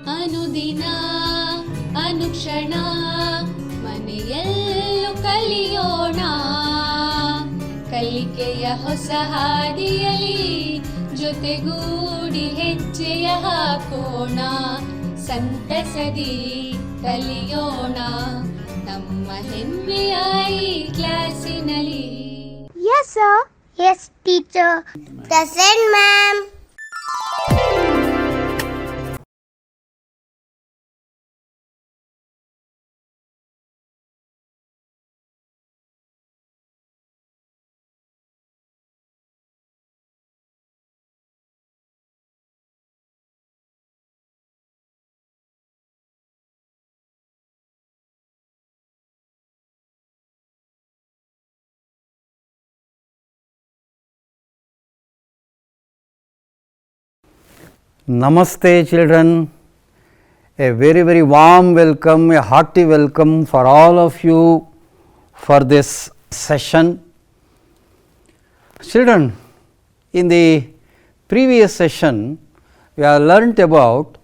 ಅನುದಿನ ಅನುಕ್ಷಣ ಮನೆಯಲ್ಲೂ ಕಲಿಯೋಣ, ಕಲಿಕೆಯ ಹೊಸ ಹಾದಿಯಲಿ ಜೊತೆಗೂಡಿ ಹೆಜ್ಜೆಯ ಹಾಕೋಣ, ಸಂತಸದಿ ಕಲಿಯೋಣ ನಮ್ಮ ಹೆಮ್ಮೆಯ ಈ ಕ್ಲಾಸಿನಲ್ಲಿ. Yes, sir. Yes, teacher. Present, ma'am. Namaste children, a very very warm welcome, a hearty welcome for all of you for this session. Children, in the previous session we have learnt about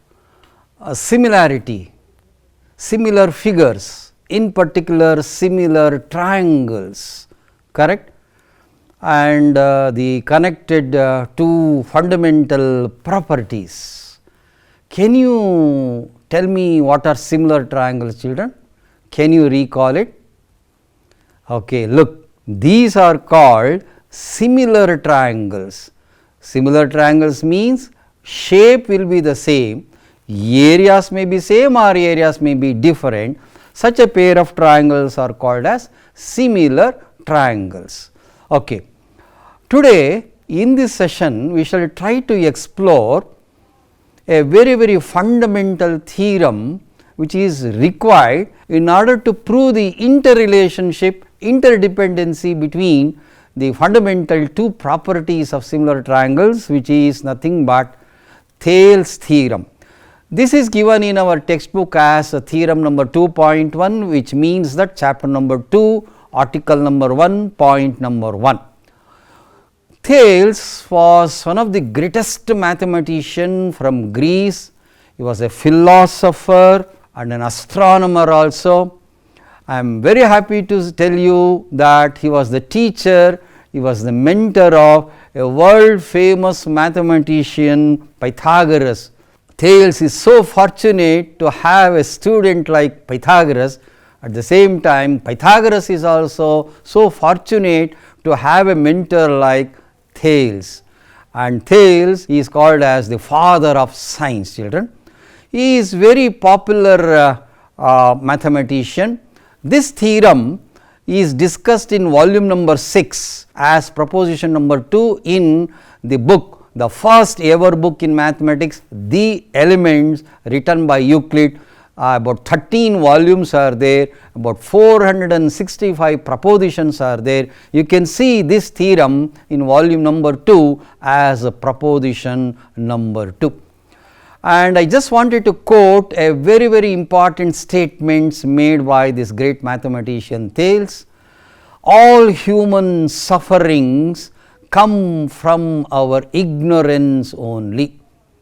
similarity, similar figures, in particular similar triangles, correct? And the connected two fundamental properties. Can you tell me what are similar triangles, children? Can you recall it? Okay, look, these are called similar triangles. Similar triangles means shape will be the same, areas may be same or areas may be different. Such a pair of triangles are called as similar triangles. Okay. Today in this session we shall try to explore a very very fundamental theorem which is required in order to prove the interrelationship, interdependency between the fundamental two properties of similar triangles, which is nothing but Thales theorem. This is given in our textbook as theorem number 2.1, which means that chapter number 2, article number 1, point number 1. Thales was one of the greatest mathematician from Greece. He was a philosopher and an astronomer also. I am very happy to tell you that he was the teacher, he was the mentor of a world famous mathematician Pythagoras. Thales is so fortunate to have a student like Pythagoras. At the same time, Pythagoras is also so fortunate to have a mentor like Thales, and Thales is called as the father of science, children. He is very popular mathematician. This theorem is discussed in volume number 6 as proposition number 2 in the book, the first ever book in mathematics, The Elements, written by Euclid. About 13 volumes are there, about 465 propositions are there. You can see this theorem in volume number 2 as proposition number 2. And I just wanted to quote a very very important statements made by this great mathematician Thales. All human sufferings come from our ignorance only.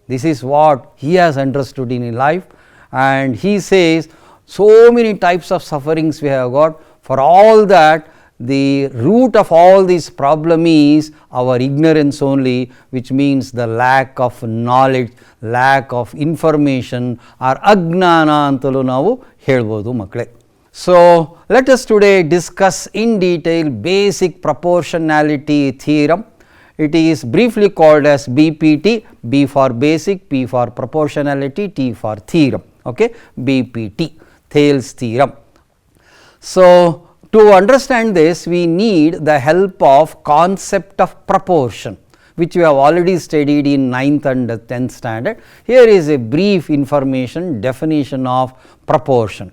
This is what he has understood in life. And he says so many types of sufferings we have got. For all that, the root of all this problem is our ignorance only, which means the lack of knowledge, lack of information, or agnana antalu navu helbodu makle. So let us today discuss in detail basic proportionality theorem. It is briefly called as BPT, B for basic, P for proportionality, T for theorem. Okay, BPT, Thales theorem. So to understand this, we need the help of concept of proportion, which we have already studied in 9th and 10th standard. Here is a brief information definition of proportion.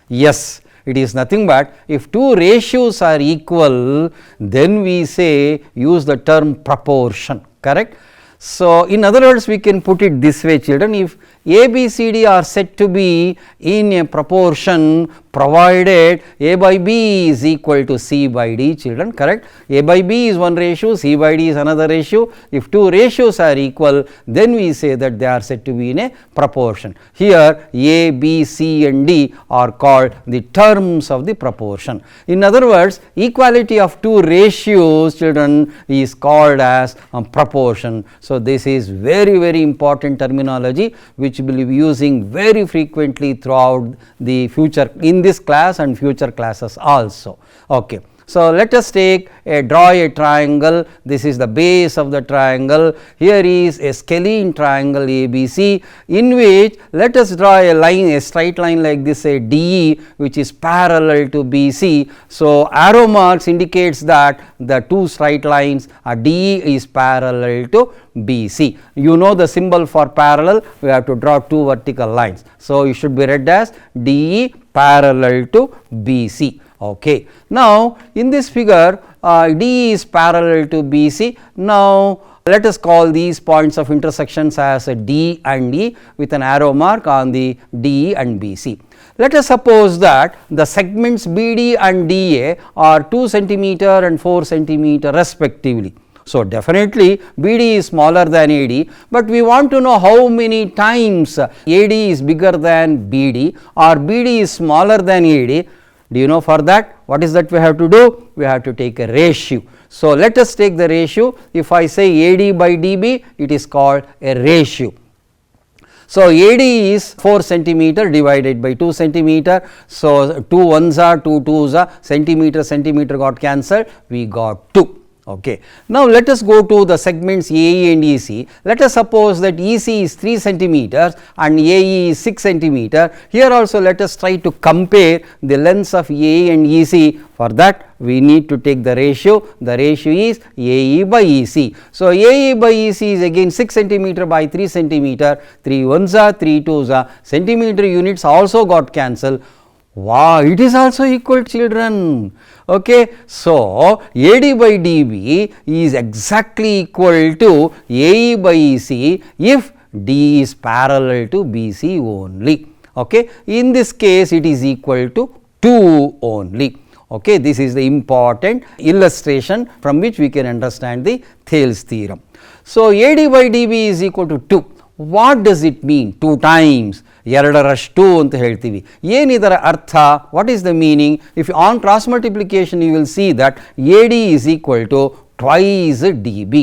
Yes, it is nothing but if two ratios are equal, then we say use the term proportion, correct? So in other words, we can put it this way, children. If ABCD are said to be in a proportion provided A by B is equal to C by D, children, correct. A by B is one ratio, C by D is another ratio. If two ratios are equal, then we say that they are said to be in a proportion. Here A, B, C and D are called the terms of the proportion. In other words, equality of two ratios, children, is called as proportion. So, this is very important terminology which we will be using very frequently throughout the future, in this class and future classes also. Okay. So, let us draw a triangle. This is the base of the triangle. Here is a scalene triangle ABC, in which let us draw a line, a straight line like this, a DE, which is parallel to BC. So, arrow marks indicates that the two straight lines DE is parallel to BC. You know the symbol for parallel, we have to draw two vertical lines. So, it should be read as DE parallel to BC. Okay. Now, in this figure D is parallel to BC. Now, let us call these points of intersections as D and E with an arrow mark on the DE and BC. Let us suppose that the segments BD and DA are 2 centimeter and 4 centimeter respectively. So, definitely BD is smaller than AD, but we want to know how many times AD is bigger than BD or BD is smaller than AD. Do you know, for that what is that we have to do? We have to take a ratio. So, let us take the ratio. If I say AD by DB, it is called a ratio. So, AD is 4 centimeter divided by 2 centimeter. So, 2 ones are 2 twos are centimeter got cancelled, we got 2. Okay. Now, let us go to the segments AE and EC. Let us suppose that EC is 3 centimeters and AE is 6 centimeter. Here also let us try to compare the lengths of AE and EC. For that we need to take the ratio. The ratio is AE by EC. So, AE by EC is again 6 centimeter by 3 centimeter. 3 ones are 3 twos are centimeter units also got cancelled. Wow, it is also equal, children. Okay. So, AD by DB is exactly equal to AE by EC if D is parallel to BC only. Okay. In this case, it is equal to 2 only. Okay. This is the important illustration from which we can understand the Thales theorem. So, AD by DB is equal to 2. What does it mean? 2 times. ಎರಡರಷ್ಟು ಅಂತ ಹೇಳ್ತೀವಿ. ಏನಿದರ ಅರ್ಥ? What is the meaning? If on cross multiplication you will see that AD is equal to twice DB.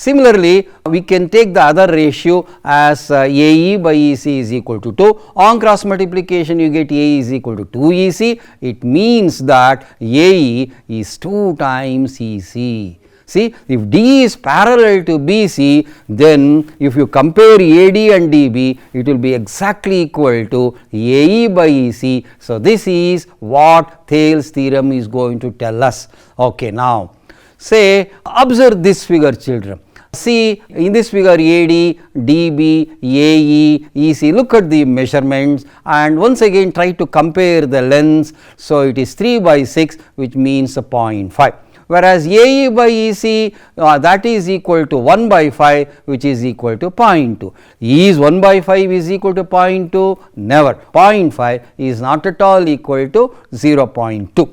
Similarly, we can take the other ratio as AE by EC is equal to 2. On cross multiplication you get AE is equal to 2 EC. It means that AE is 2 times EC. See, if D is parallel to BC, then if you compare AD and DB, it will be exactly equal to AE by EC. So, this is what Thales theorem is going to tell us. Okay, now, say, observe this figure, children. See, in this figure AD, DB, AE, EC, look at the measurements and once again try to compare the lengths. So, it is 3 by 6, which means 0.5. Whereas AE by EC that is equal to 1 by 5, which is equal to 0.2. Is 1 by 5 is equal to 0.2? Never. 0.5 is not at all equal to 0.2.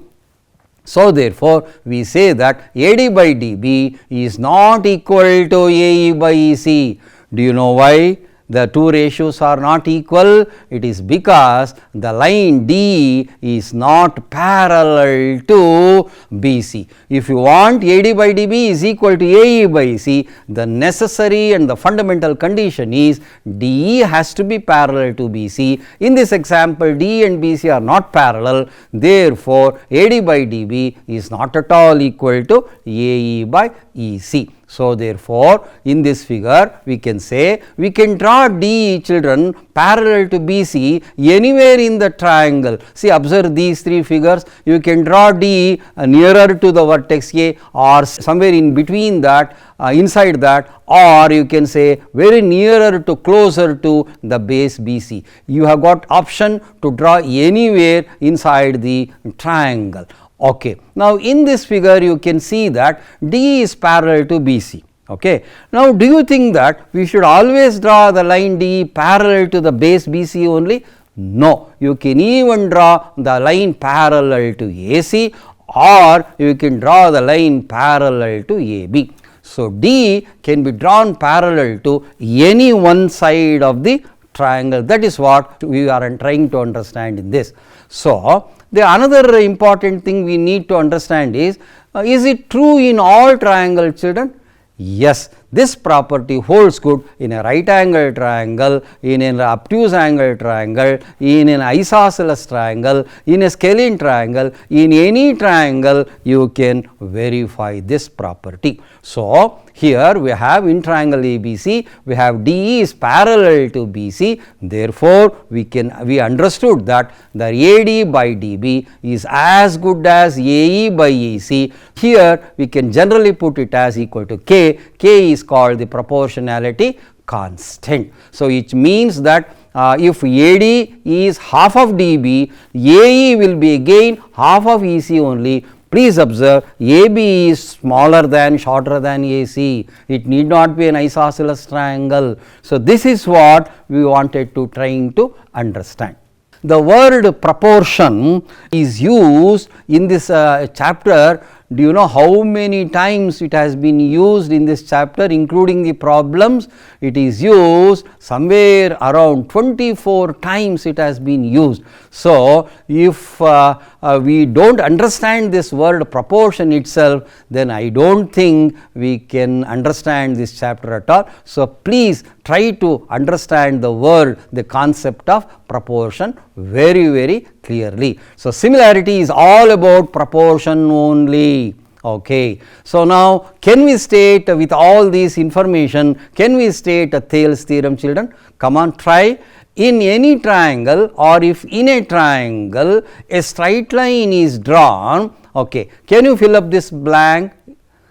So, therefore, we say that AD by DB is not equal to AE by EC. Do you know why? The two ratios are not equal. It is because the line D is not parallel to BC. If you want AD by DB is equal to AE by EC, the necessary and the fundamental condition is DE has to be parallel to BC. In this example, D and BC are not parallel. Therefore, AD by DB is not at all equal to AE by EC. So, therefore, in this figure we can say we can draw DE, children, parallel to BC anywhere in the triangle. See, observe these 3 figures. You can draw DE nearer to the vertex A or somewhere in between that, inside that, or you can say very nearer to closer to the base BC. You have got option to draw anywhere inside the triangle. Okay. Now, in this figure you can see that D is parallel to BC. Okay. Now, do you think that we should always draw the line D parallel to the base BC only? No, you can even draw the line parallel to AC, or you can draw the line parallel to AB. So, D can be drawn parallel to any one side of the triangle. That is what we are trying to understand in this. So, the another important thing we need to understand is it true in all triangle, children? Yes, this property holds good in a right angle triangle, in an obtuse angle triangle, in an isosceles triangle, in a scalene triangle, in any triangle you can verify this property. So, here we have in triangle ABC, we have DE is parallel to BC, therefore, we understood that the AD by DB is as good as AE by AC. Here we can generally put it as equal to K. K is called the proportionality constant. So, it means that if AD is half of DB, AE will be again half of EC only. Please observe, AB is smaller than, shorter than AC. It need not be an isosceles triangle. So, this is what we wanted to trying to understand. The word proportion is used in this chapter. Do you know how many times it has been used in this chapter, including the problems? It is used somewhere around 24 times it has been used. So, if we do not understand this word proportion itself, then I do not think we can understand this chapter at all. So, please try to understand the word, the concept of proportion very clearly. So, similarity is all about proportion only. Okay. So, now can we state with all this information, can we state a Thales theorem, children? Come on, try. In any triangle, or if in a triangle a straight line is drawn, okay, can you fill up this blank?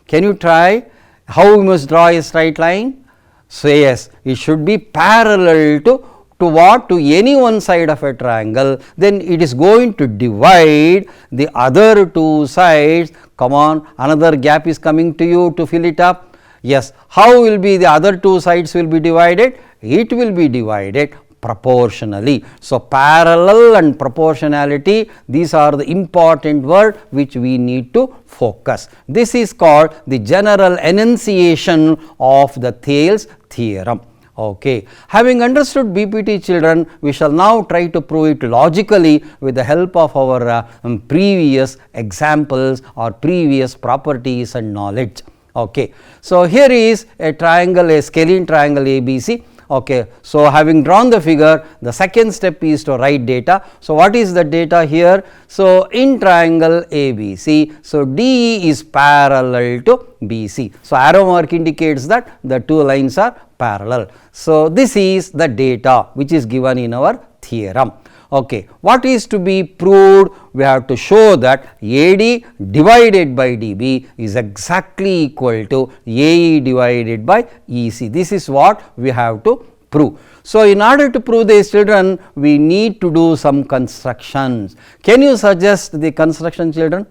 Can you try how we must draw a straight line? So, yes, it should be parallel to what? To any one side of a triangle, then it is going to divide the other two sides. Come on, another gap is coming to you to fill it up. Yes, how will be the other two sides will be divided? It will be divided proportionally. So, parallel and proportionality, these are the important words which we need to focus. This is called the general enunciation of the Thales theorem. Okay. Having understood BPT, children, we shall now try to prove it logically with the help of our previous examples or previous properties and knowledge. Okay. So, here is a triangle, a scalene triangle ABC. Okay. So, having drawn the figure, the second step is to write data. So, what is the data here? So, in triangle ABC, so DE is parallel to BC. So, arrow mark indicates that the two lines are parallel. So, this is the data which is given in our theorem. Okay. What is to be proved? We have to show that AD divided by DB is exactly equal to AE divided by EC. This is what we have to prove. So, in order to prove this, children, we need to do some constructions. Can you suggest the construction, children?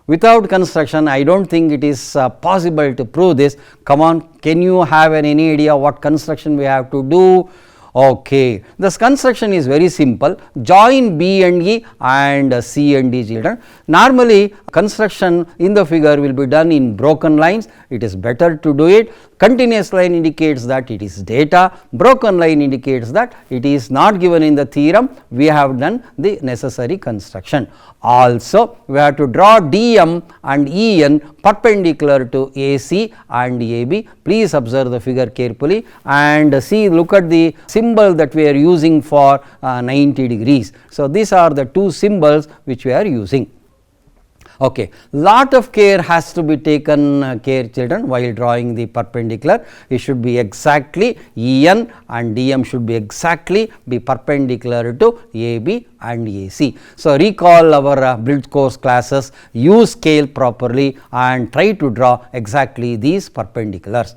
Without construction, I do not think it is possible to prove this. Come on, can you have any idea what construction we have to do? Okay, this construction is very simple. Join B and E and C and D, children. Normally, construction in the figure will be done in broken lines. It is better to do it. Continuous line indicates that it is data. Broken line indicates that it is not given in the theorem. We have done the necessary construction. Also, we have to draw DM and EN perpendicular to AC and AB. Please observe the figure carefully and see, look at the symbol that we are using for 90 degrees. So, these are the two symbols which we are using. Okay. Lot of care has to be taken children, while drawing the perpendicular. It should be exactly EN and DM should be exactly be perpendicular to AB and AC. So, recall our bridge course classes, use scale properly and try to draw exactly these perpendiculars.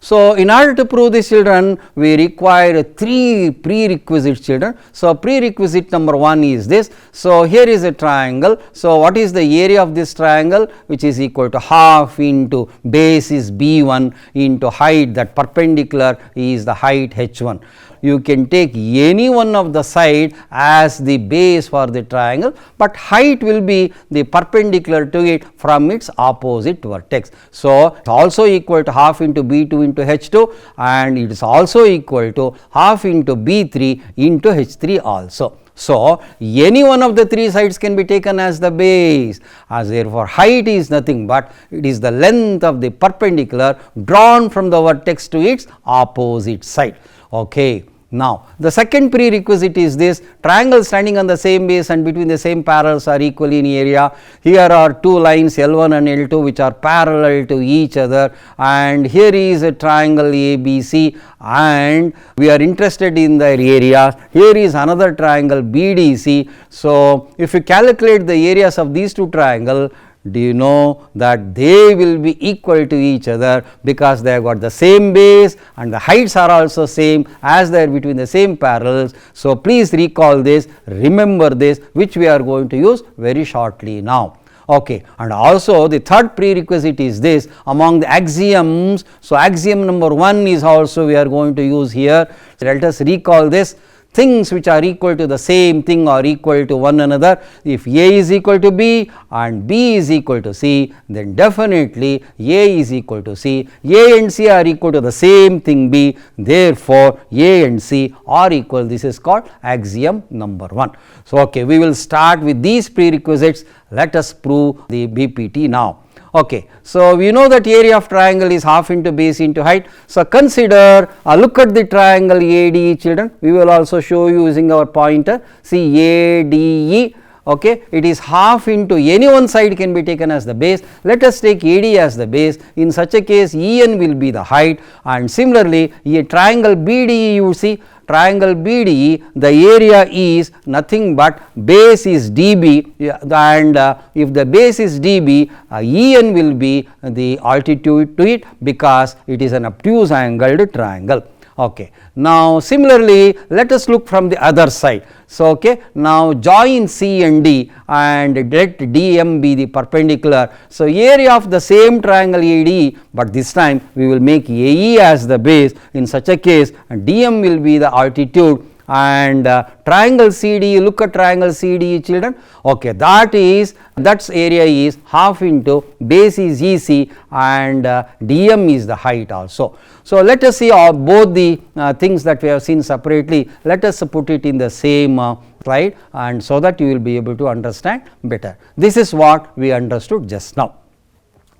So, in order to prove this, children, we require 3 prerequisites, children. So, prerequisite number 1 is this. So, here is a triangle. So, what is the area of this triangle, which is equal to half into base is B1 into height, that perpendicular is the height H1. You can take any one of the side as the base for the triangle, but height will be the perpendicular to it from its opposite vertex. So, it is also equal to half into B2 into H2, and it is also equal to half into B3 into H3 also. So, any one of the 3 sides can be taken as the base, as therefore, height is nothing but it is the length of the perpendicular drawn from the vertex to its opposite side. Okay. Now, the second prerequisite is this: triangle standing on the same base and between the same parallels are equal in area. Here are 2 lines L1 and L2 which are parallel to each other, and here is a triangle ABC, and we are interested in their areas. Here is another triangle BDC. So, if you calculate the areas of these 2 triangles, do you know that they will be equal to each other, because they have got the same base and the heights are also same as they are between the same parallels. So, please recall this, remember this, which we are going to use very shortly now. Okay. And also the third prerequisite is this: among the axioms. So, axiom number 1 is also we are going to use here. So, let us recall this: things which are equal to the same thing are equal to one another. If A is equal to B and B is equal to C, then definitely A is equal to C. A and C are equal to the same thing B, therefore, A and C are equal. This is called axiom number 1. So, okay, we will start with these prerequisites. Let us prove the BPT now. Okay. So, we know that area of triangle is half into base into height. So, consider look at the triangle ADE, children. We will also show you using our pointer. See ADE. Okay. It is half into any one side can be taken as the base. Let us take AD as the base. In such a case, EN will be the height, and similarly a triangle BDE, you see triangle BDE, the area is nothing but base is DB, and if the base is DB, EN will be the altitude to it, because it is an obtuse angled triangle. Okay. Now, similarly, let us look from the other side. So, okay, now join C and D and let DM be the perpendicular. So, area of the same triangle ADE, but this time we will make AE as the base. In such a case, DM will be the altitude, and triangle CDE, look at triangle CDE, children. Okay, that's area is half into base is EC and DM is the height also. So, let us see both the things that we have seen separately. Let us put it in the same slide, and so that you will be able to understand better. This is what we understood just now.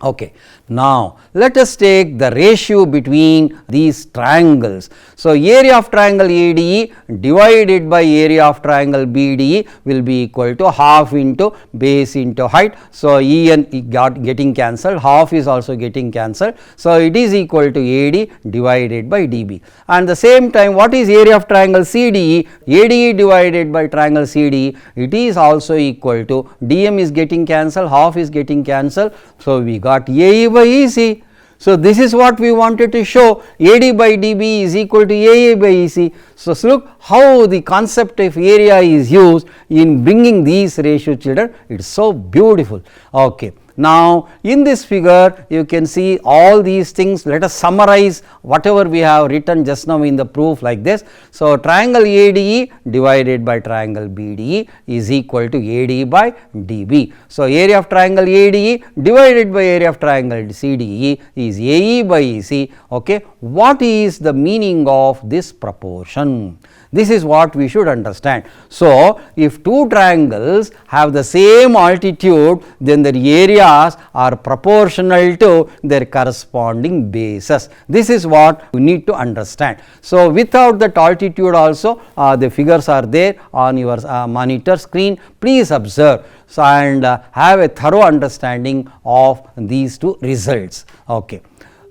Okay. Now, let us take the ratio between these triangles. So, area of triangle ADE divided by area of triangle BDE will be equal to half into base into height. So, EN getting cancelled, half is also getting cancelled. So, it is equal to AD divided by DB, and the same time what is area of triangle CDE? ADE divided by triangle CDE, it is also equal to DM is getting cancelled, half is getting cancelled. So, we got AE by EC. So, this is what we wanted to show: AD by DB is equal to AE by EC. So, look how the concept of area is used in bringing these ratios, children. It is so beautiful. Okay. Now, in this figure you can see all these things. Let us summarize whatever we have written just now in the proof like this. So, triangle ADE divided by triangle BDE is equal to AD by DB. So, area of triangle ADE divided by area of triangle CDE is AE by EC. Okay. What is the meaning of this proportion? This is what we should understand. So, if 2 triangles have the same altitude, then their areas are proportional to their corresponding bases. This is what we need to understand. So, without that altitude also, the figures are there on your monitor screen. Please observe and have a thorough understanding of these 2 results. Okay.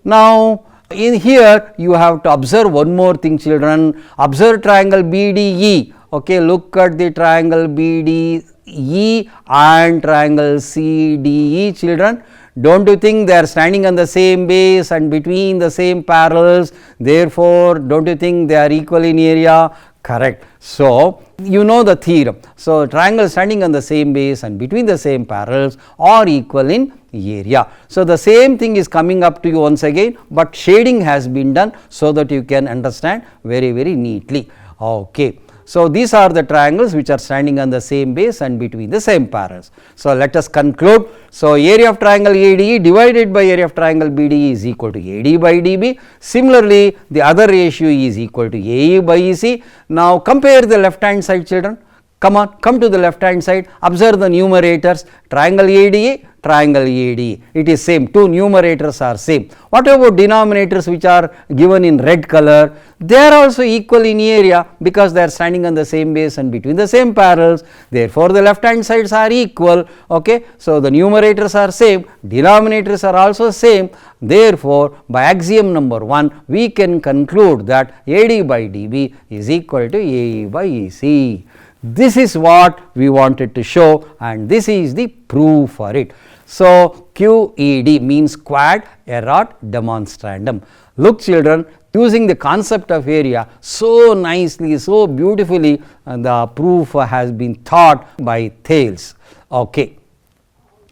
Now, in here you have to observe one more thing, children. Observe triangle BDE. Okay, look at the triangle BDE and triangle CDE, children. Don't you think they are standing on the same base and between the same parallels, therefore don't you think they are equal in area? Correct. So, you know the theorem. So, triangle standing on the same base and between the same parallels are equal in area. So, the same thing is coming up to you once again, but shading has been done so that you can understand very neatly. Okay. So, these are the triangles which are standing on the same base and between the same parallels. So, let us conclude. So, area of triangle ADE divided by area of triangle BDE is equal to AD by DB. Similarly, the other ratio is equal to AE by EC. Now, compare the left hand side, children. Come on, come to the left hand side, observe the numerators, triangle ADE, triangle ADE, it is same, two numerators are same. What about denominators which are given in red color? They are also equal in area because they are standing on the same base and between the same parallels, therefore the left hand sides are equal. Okay. So, the numerators are same, denominators are also same, therefore, by axiom number 1 we can conclude that AD by DB is equal to AE by EC. This is what we wanted to show and this is the proof for it. So, QED means quad erat demonstrandum. Look children, using the concept of area so nicely, so beautifully, the proof has been taught by Thales. Okay.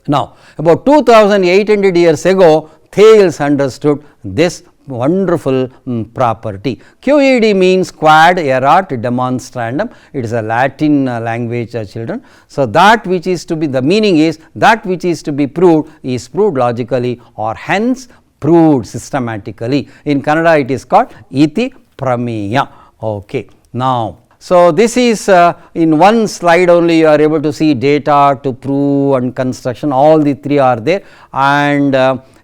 Now, about 2800 years ago, Thales understood this wonderful property. QED means quad erat demonstrandum. It is a Latin language, children. So, that which is to be, the meaning is that which is to be proved is proved logically or hence proved systematically. In Kannada it is called iti prameya. Okay. Now, so this is in one slide only you are able to see data to prove and construction, all the three are there, and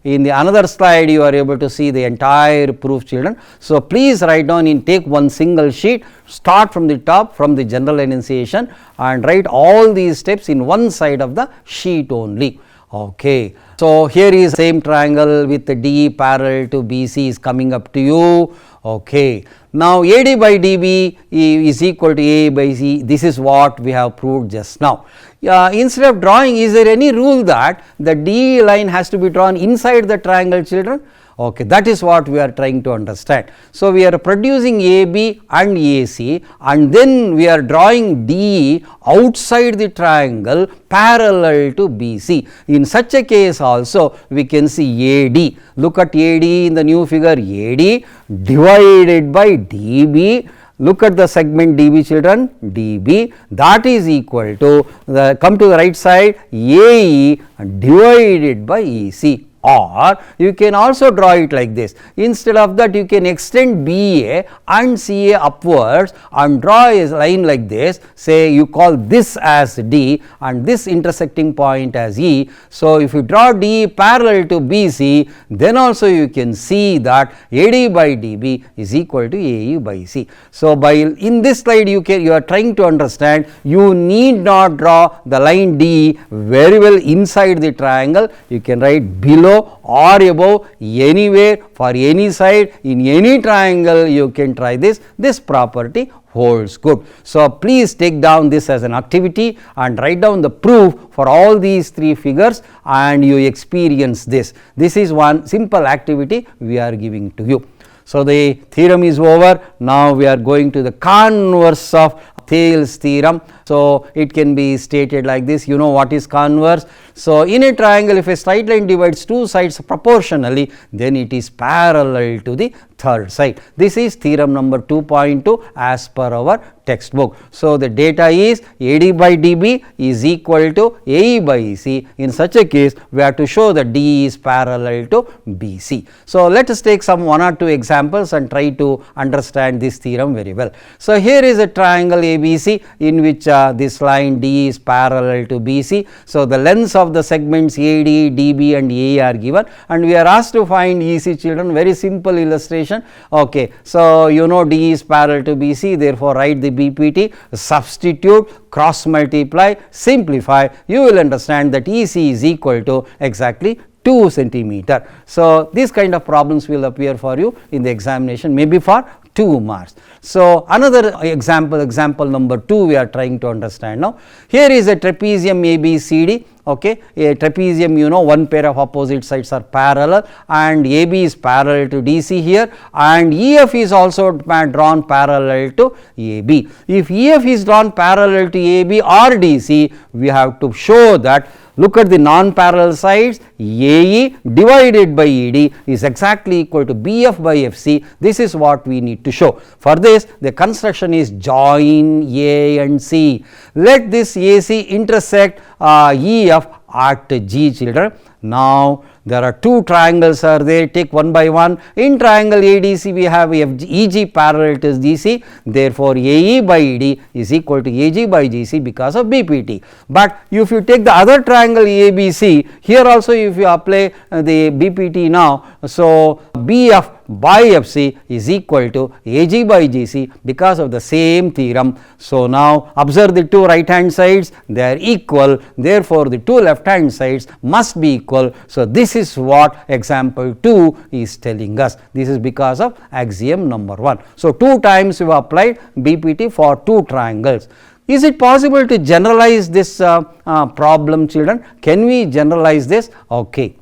in the another slide you are able to see the entire proof, children. So, please write down in, take one single sheet, start from the top from the general enunciation and write all these steps in one side of the sheet only. Okay. So, here is same triangle with the D parallel to BC is coming up to you. Okay. Now, AD by DB is equal to A by C, this is what we have proved just now. Instead of drawing, is there any rule that the D line has to be drawn inside the triangle, children? Okay, that is what we are trying to understand. So, we are producing AB and AC and then we are drawing DE outside the triangle parallel to BC. In such a case also we can see AD. Look at AD in the new figure, AD divided by DB. Look at the segment DB, children, DB, that is equal to the, come to the right side, AE divided by EC. Or you can also draw it like this. Instead of that, you can extend BA and CA upwards and draw a line like this. Say you call this as D and this intersecting point as E. So, if you draw D parallel to BC, then also you can see that AD by DB is equal to AE by C. So, by in this slide you are trying to understand, you need not draw the line D very well inside the triangle. You can write below or above, anywhere, for any side, in any triangle you can try this. This property holds good. So, please take down this as an activity and write down the proof for all these three figures and you experience this. This is one simple activity we are giving to you. So, the theorem is over. Now, we are going to the converse of Thales theorem. So, it can be stated like this. You know what is converse? So, in a triangle, if a straight line divides two sides proportionally, then it is parallel to the third side. This is theorem number 2.2 as per our textbook. So, the data is AD by DB is equal to AE by EC. In such a case, we have to show that D is parallel to BC. So, let us take some one or two examples and try to understand this theorem very well. So, here is a triangle ABC in which this line D is parallel to BC. So, the lengths of the segments AD, DB and AE are given and we are asked to find EC, children. Very simple illustration. Okay. So, you know D is parallel to BC, therefore, write the BPT, substitute, cross multiply, simplify, you will understand that EC is equal to exactly 2 centimeter. So, these kind of problems will appear for you in the examination, maybe for 2 marks. So, another example number 2 we are trying to understand now. Here is a trapezium ABCD. Okay, a trapezium, you know, one pair of opposite sides are parallel and AB is parallel to DC here, and EF is also drawn parallel to AB. If EF is drawn parallel to AB or DC, we have to show that, look at the non-parallel sides, AE divided by ED is exactly equal to BF by FC. This is what we need to show. For this, the construction is join A and C. Let this AC intersect EF at G, children. Now, there are two triangles are there, take one by one. In triangle ADC we have EG parallel to DC, therefore AE by ED is equal to AG by GC because of BPT. But if you take the other triangle ABC, here also if you apply the BPT now, so BF by FC is equal to AG by GC because of the same theorem. So, now observe the two right hand sides, they are equal, therefore the two left hand sides must be equal. So, this is what example 2 is telling us. This is because of axiom number 1. So, 2 times we have applied BPT for 2 triangles. Is it possible to generalize this problem, children? Can we generalize this? Okay.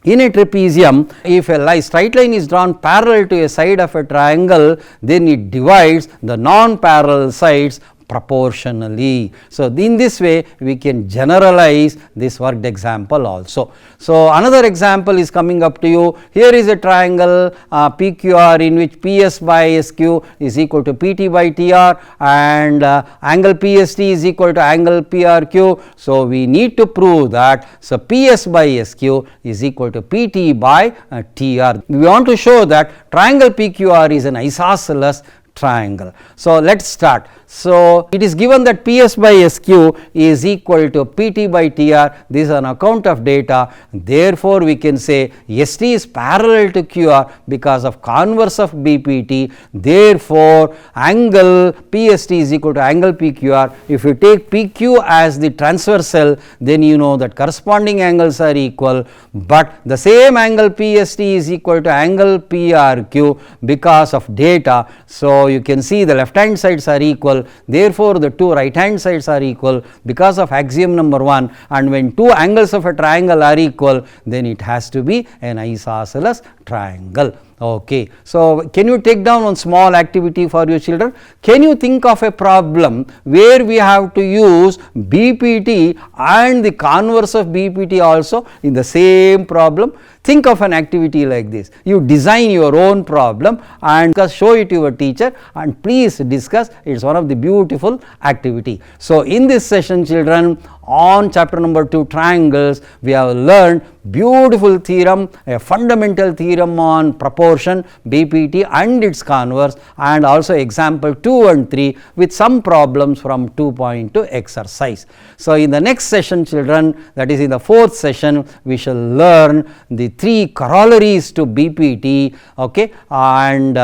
In a trapezium, if a straight line is drawn parallel to a side of a triangle, then it divides the non-parallel sides proportionally. So, in this way we can generalize this worked example also. So, another example is coming up to you. Here is a triangle PQR in which PS by SQ is equal to PT by TR and angle PST is equal to angle PRQ. So, we need to prove that, so PS by SQ is equal to PT by TR. We want to show that triangle PQR is an isosceles triangle. So, let us start. So, it is given that PS by SQ is equal to PT by TR. This is on account of data. Therefore, we can say ST is parallel to QR because of converse of BPT. Therefore, angle PST is equal to angle PQR. If you take PQ as the transversal, then you know that corresponding angles are equal, but the same angle PST is equal to angle PRQ because of data. So, you can see the left hand sides are equal, therefore, the two right hand sides are equal because of axiom number 1, and when two angles of a triangle are equal, then it has to be an isosceles triangle. Okay. So, can you take down one small activity for your children? Can you think of a problem where we have to use BPT and the converse of BPT also in the same problem? Think of an activity like this. You design your own problem and show it to your teacher and please discuss. It is one of the beautiful activity. So, in this session, children, on chapter number 2 triangles, we have learned beautiful theorem, a fundamental theorem on proportion, BPT and its converse, and also example 2 and 3 with some problems from 2.2 exercise. So, in the next session, children, that is in the 4th session, we shall learn the 3 corollaries to BPT, okay, and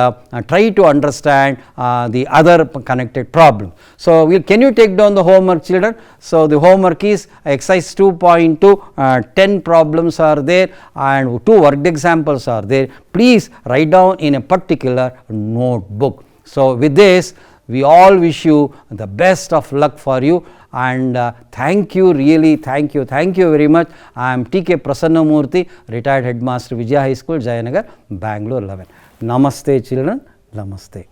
try to understand the other connected problem. So, can you take down the homework, children? So, the homework is exercise 2.2, 10 problems are there and 2 worked examples are there. Please write down in a particular notebook. So, with this, we all wish you the best of luck for you, and thank you, really thank you very much. I am TK Prasannamurthy, retired headmaster, Vijaya High School, Jayanagar, Bangalore 11. Namaste, children. Namaste.